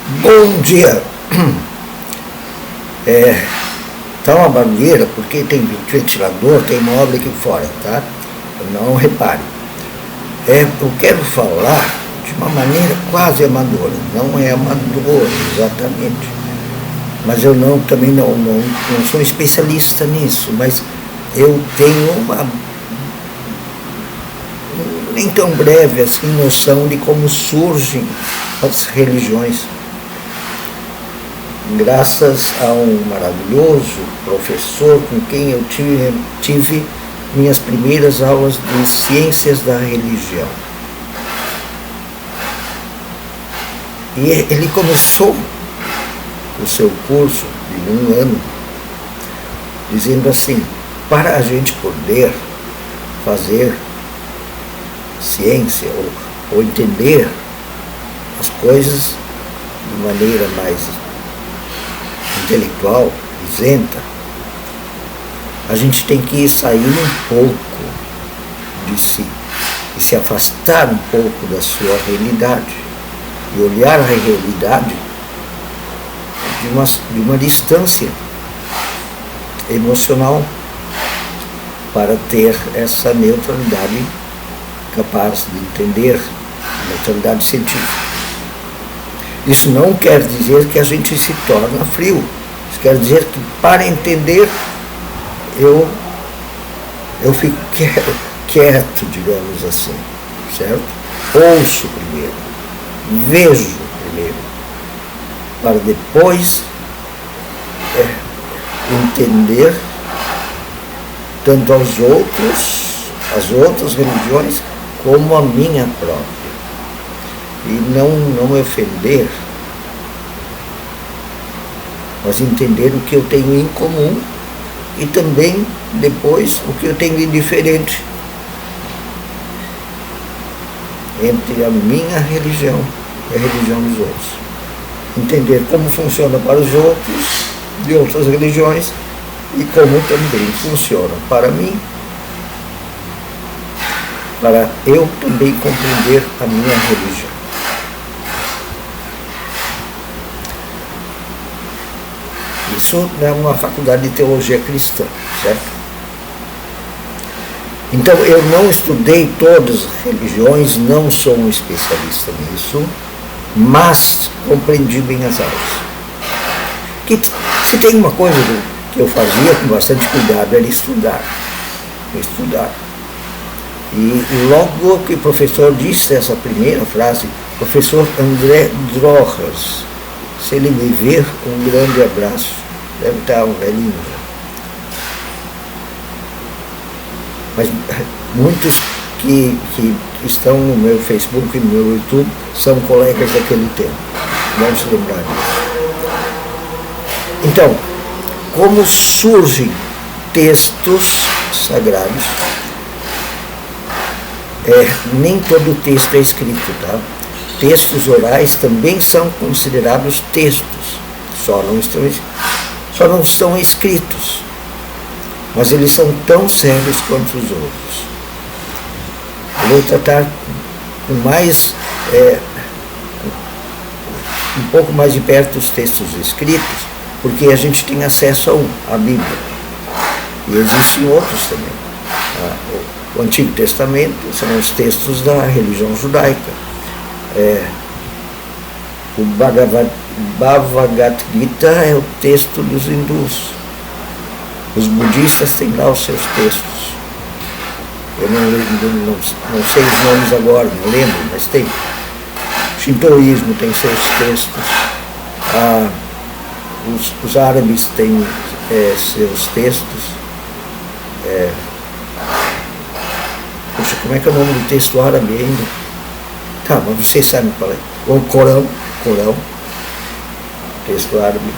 Bom dia. Tá uma barulheira porque tem ventilador, tem móvel aqui fora, tá? Não repare. Eu quero falar de uma maneira quase amadora. Não é amador exatamente. Mas eu também não sou especialista nisso, mas eu tenho uma nem tão breve assim noção de como surgem as religiões. Graças a um maravilhoso professor com quem eu tive minhas primeiras aulas de ciências da religião. E ele começou o seu curso de 1 ano dizendo assim: para a gente poder fazer ciência ou entender as coisas de maneira mais intelectual, isenta, a gente tem que sair um pouco de si e se afastar um pouco da sua realidade e olhar a realidade de uma distância emocional para ter essa neutralidade capaz de entender, neutralidade científica. Isso não quer dizer que a gente se torna frio. Isso quer dizer que, para entender, eu fico quieto, digamos assim, certo? Ouço primeiro, vejo primeiro, para depois entender tanto as outras religiões, como a minha própria. E não me ofender, mas entender o que eu tenho em comum e também, depois, o que eu tenho de diferente entre a minha religião e a religião dos outros. Entender como funciona para os outros de outras religiões e como também funciona para mim, para eu também compreender a minha religião. Isso é uma faculdade de teologia cristã, certo? Então, eu não estudei todas as religiões, não sou um especialista nisso, mas compreendi bem as aulas. Que se tem uma coisa que eu fazia com bastante cuidado, era estudar. E logo que o professor disse essa primeira frase, professor André Drohers, se ele me ver, um grande abraço. Deve estar um velhinho já. Mas muitos que estão no meu Facebook e no meu YouTube são colegas daquele tempo. Vamos se lembrar disso. Então, como surgem textos sagrados? Nem todo texto é escrito, tá? Textos orais também são considerados textos, só não estão escritos, mas eles são tão sérios quanto os outros. Eu vou tratar com mais, um pouco mais de perto os textos escritos, porque a gente tem acesso a a Bíblia, e existem outros também. O Antigo Testamento são os textos da religião judaica. O Bhagavad Gita é o texto dos hindus. Os budistas têm lá os seus textos. Eu não sei os nomes agora, não lembro, mas tem. O shintoísmo tem seus textos. Os árabes têm seus textos. Puxa, como é que é o nome do texto árabe ainda? Tá, mas vocês sabem qual é. O Corão, texto árabe.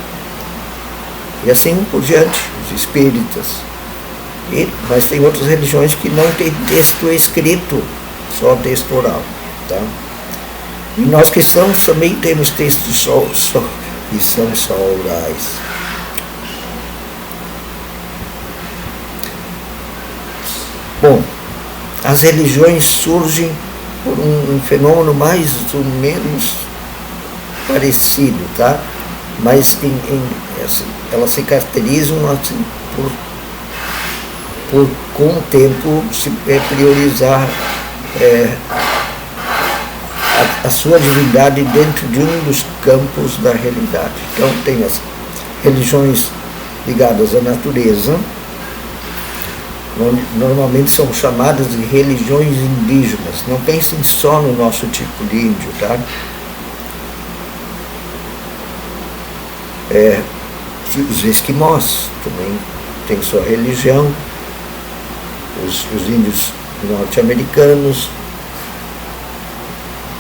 E assim por diante, os espíritas. Mas tem outras religiões que não tem texto escrito, só texto oral. Tá? E nós cristãos também temos textos que são só orais. Bom, as religiões surgem por um fenômeno mais ou menos parecido, tá? Mas assim, elas se caracterizam assim, por com o tempo se priorizar a sua divindade dentro de um dos campos da realidade. Então tem as religiões ligadas à natureza, normalmente são chamadas de religiões indígenas. Não pensem só no nosso tipo de índio, tá? Os esquimós também têm sua religião, os índios norte-americanos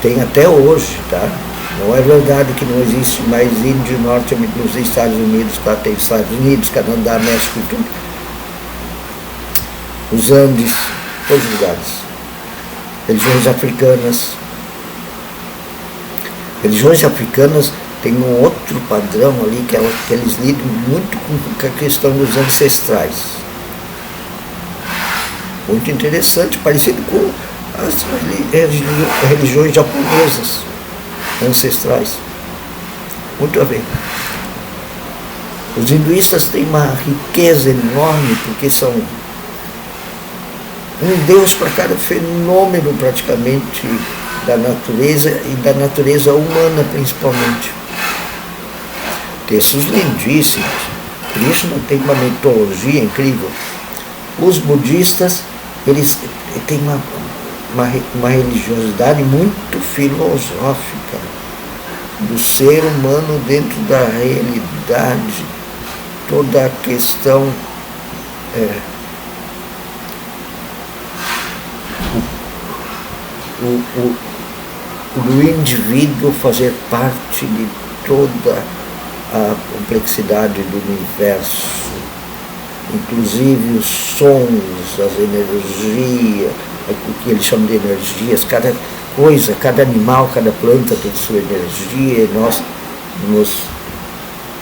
tem até hoje, tá? Não é verdade que não existe mais índio norte-americano nos Estados Unidos, tá? Tem Estados Unidos, Canadá, México e tudo. Os Andes, todos os lugares. Religiões africanas. Religiões africanas têm um outro padrão ali, que eles lidam muito com a questão dos ancestrais. Muito interessante, parecido com as religiões japonesas ancestrais. Muito a ver. Os hinduístas têm uma riqueza enorme, porque são um Deus para cada fenômeno praticamente da natureza e da natureza humana principalmente. Textos lindíssimos. Krishna tem uma mitologia incrível. Os budistas, eles têm uma religiosidade muito filosófica do ser humano dentro da realidade, toda a questão do indivíduo fazer parte de toda a complexidade do universo, inclusive os sons, as energias, o que eles chamam de energias, cada coisa, cada animal, cada planta tem sua energia, e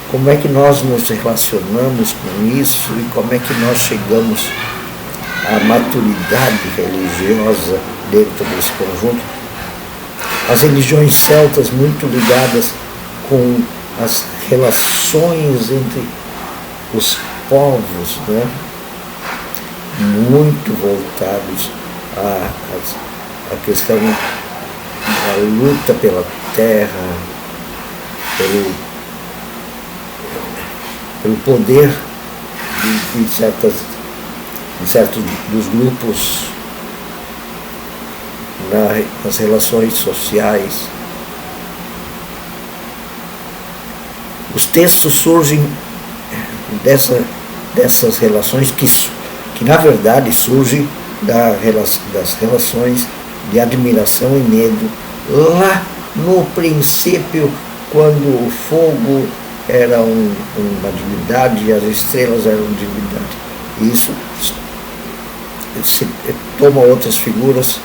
como é que nós nos relacionamos com isso e como é que nós chegamos à maturidade religiosa dentro desse conjunto. As religiões celtas muito ligadas com as relações entre os povos, né? Muito voltados à questão da luta pela terra, pelo poder de certos dos grupos nas relações sociais. Os textos surgem dessas relações que na verdade surgem das relações de admiração e medo lá no princípio, quando o fogo era uma divindade e as estrelas eram divindade. Isso se toma outras figuras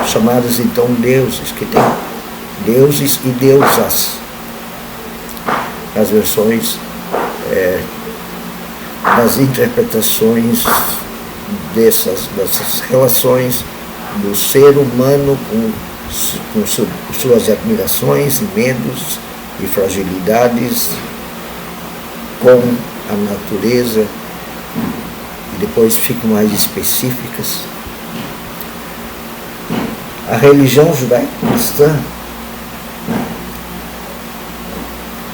chamadas então deuses, que tem deuses e deusas. As versões das interpretações dessas relações do ser humano com suas admirações e medos e fragilidades com a natureza, e depois ficam mais específicas. A religião judaico-cristã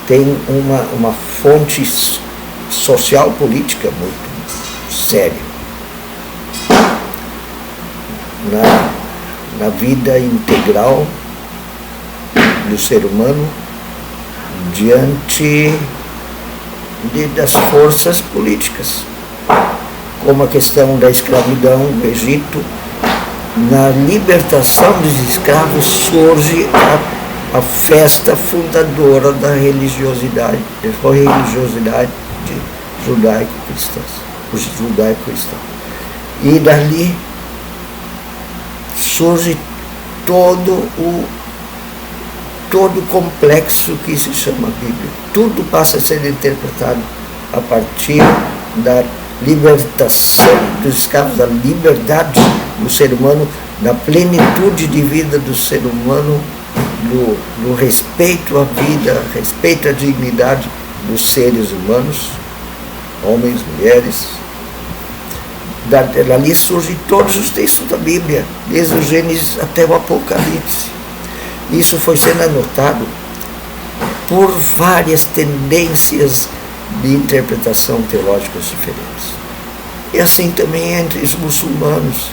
tem uma fonte social política muito séria na vida integral do ser humano diante das forças políticas, como a questão da escravidão no Egito. Na libertação dos escravos surge a festa fundadora da religiosidade judaico-cristã. E dali surge todo o complexo que se chama Bíblia. Tudo passa a ser interpretado a partir da libertação dos escravos, da liberdade do ser humano, da plenitude de vida do ser humano do respeito à vida, respeito à dignidade dos seres humanos, homens, mulheres. Dali surgem todos os textos da Bíblia, desde o Gênesis até o Apocalipse. Isso foi sendo anotado por várias tendências de interpretação teológicas diferentes. E assim também entre os muçulmanos.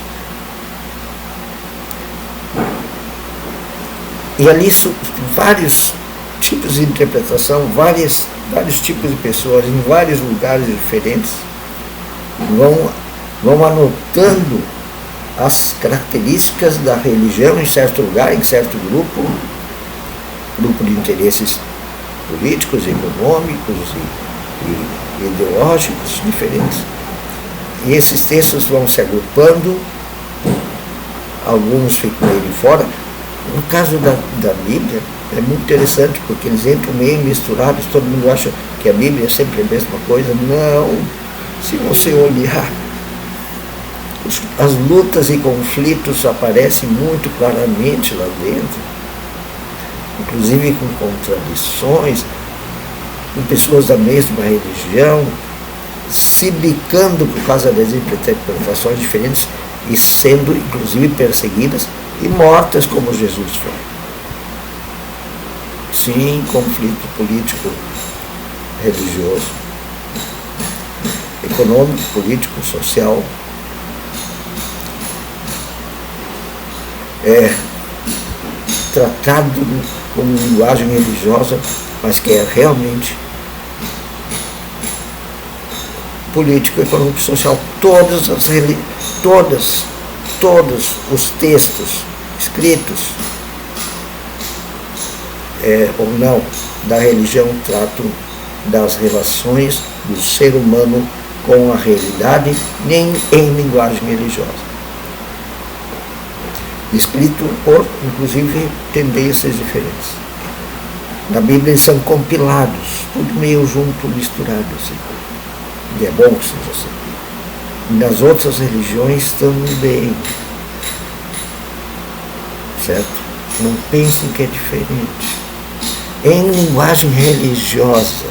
E ali vários tipos de interpretação, vários tipos de pessoas em vários lugares diferentes vão anotando as características da religião em certo lugar, em certo grupo de interesses políticos, econômicos e ideológicos diferentes. E esses textos vão se agrupando, alguns ficam meio de fora. No caso da Bíblia, é muito interessante, porque eles entram meio misturados, todo mundo acha que a Bíblia é sempre a mesma coisa. Não, se você olhar, as lutas e conflitos aparecem muito claramente lá dentro, inclusive com contradições, com pessoas da mesma religião, se bicando por causa das interpretações diferentes e sendo inclusive perseguidas e mortas como Jesus foi. Sim, conflito político, religioso, econômico, político, social. Tratado como linguagem religiosa, mas que é realmente político, econômico e social. Todos os textos escritos ou não da religião tratam das relações do ser humano com a realidade, nem em linguagem religiosa. Escrito por, inclusive, tendências diferentes. Na Bíblia eles são compilados, tudo meio junto, misturado assim. E é bom que seja assim. E nas outras religiões também. Certo? Não pensem que é diferente. Em linguagem religiosa,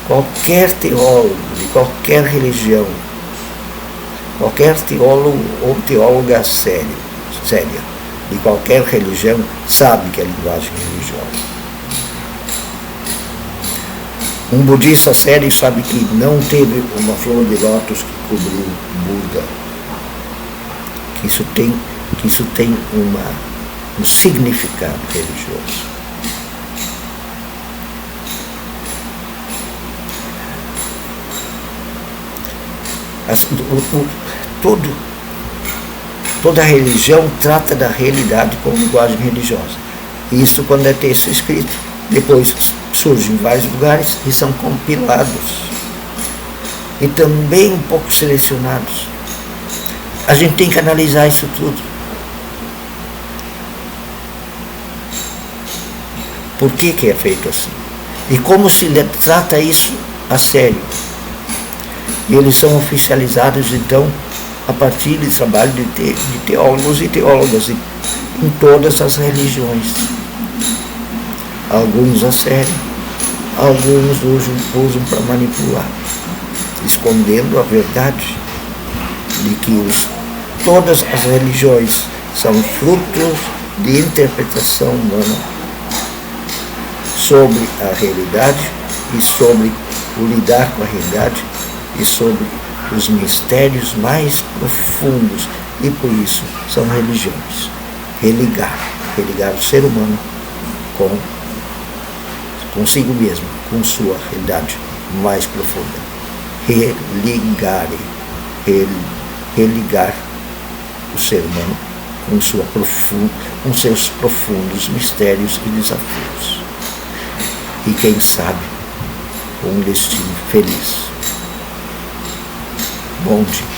qualquer teólogo de qualquer religião, qualquer teólogo ou teóloga séria de qualquer religião sabe que é linguagem religiosa. Um budista sério sabe que não teve uma flor de lótus que cobriu Buda, que isso tem um significado religioso. Toda religião trata da realidade como linguagem religiosa. Isso quando é texto escrito. Depois surgem em vários lugares e são compilados. E também um pouco selecionados. A gente tem que analisar isso tudo. Por que é feito assim? E como se trata isso a sério? E eles são oficializados, então, a partir de trabalho de teólogos e teólogas em todas as religiões. Alguns a sério, alguns usam para manipular, escondendo a verdade de que todas as religiões são frutos de interpretação humana sobre a realidade e sobre o lidar com a realidade e sobre os mistérios mais profundos, e por isso são religiões. Religar o ser humano consigo mesmo, com sua realidade mais profunda. Religar o ser humano com seus profundos mistérios e desafios. E quem sabe, com um destino feliz. Bom dia.